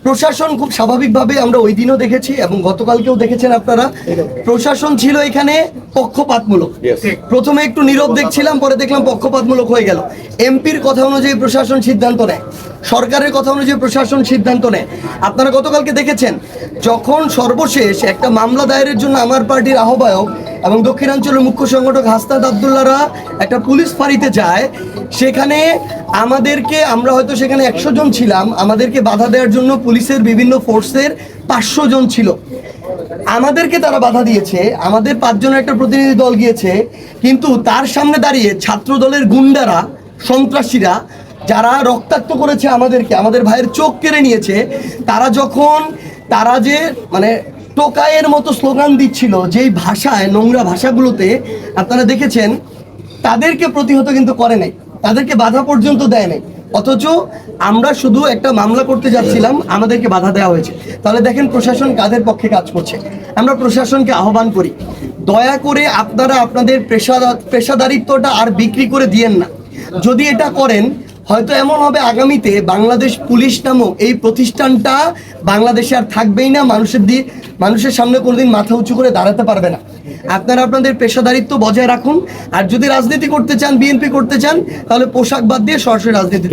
প্রশাসন খুব স্বাভাবিকভাবে আমরা ওই দিনও দেখেছি এবং গতকালকেও দেখেছেন আপনারা, প্রশাসন ছিল এখানে পক্ষপাতমূলক। প্রথমে একটু নীরব দেখছিলাম, পরে দেখলাম পক্ষপাতমূলক হয়ে গেল। এমপির কথা অনুযায়ী প্রশাসন সিদ্ধান্ত নেয়, সরকারের কথা অনুযায়ী প্রশাসন সিদ্ধান্ত নেয়। আপনারা গতকালকে দেখেছেন যখন সর্বশেষ একটা মামলা দায়েরের জন্য আমার পার্টির আহ্বায়ক এবং দক্ষিণাঞ্চলের মুখ্য সংগঠক হাসনাত আবদুল্লাহরা একটা পুলিশ ফাঁড়িতে যায়, সেখানে আমাদেরকে, আমরা হয়তো সেখানে 100 জন ছিলাম, আমাদেরকে বাধা দেওয়ার জন্য পুলিশের বিভিন্ন ফোর্সের 500 জন ছিল। আমাদেরকে তারা বাধা দিয়েছে, আমাদের 5 জনের একটা প্রতিনিধি দল গিয়েছে, কিন্তু তার সামনে দাঁড়িয়ে ছাত্র দলের গুন্ডারা, সন্ত্রাসীরা যারা রক্তাক্ত করেছে আমাদেরকে, আমাদের ভাইয়ের চোখ কেড়ে নিয়েছে, তারা যে মানে টোকাইয়ের মতো স্লোগান দিচ্ছিল, যেই ভাষায়, নোংরা ভাষাগুলোতে আপনারা দেখেছেন, তাদেরকে প্রতিহত কিন্তু করে নাই, তাদেরকে বাধা পর্যন্ত দেয় নাই। অথচ আমরা শুধু একটা মামলা করতে যাচ্ছিলাম, আমাদেরকে বাধা দেওয়া হয়েছে। তাহলে দেখেন প্রশাসন কাদের পক্ষে কাজ করছে। আমরা প্রশাসনকে আহ্বান করি, দয়া করে আপনারা আপনাদের পেশাদারিত্বটা আর বিক্রি করে দিয়েন না। যদি এটা করেন, হয়তো এমন হবে আগামীতে বাংলাদেশ পুলিশ নামক এই প্রতিষ্ঠানটা বাংলাদেশে আর থাকবেই না, মানুষের সামনে কোনোদিন মাথা উঁচু করে দাঁড়াতে পারবে না। আপনারা আপনাদের পেশাদারিত্ব বজায় রাখুন। আর যদি রাজনীতি করতে চান, বিএনপি করতে চান, তাহলে পোশাক বাদ দিয়ে সরাসরি রাজনীতি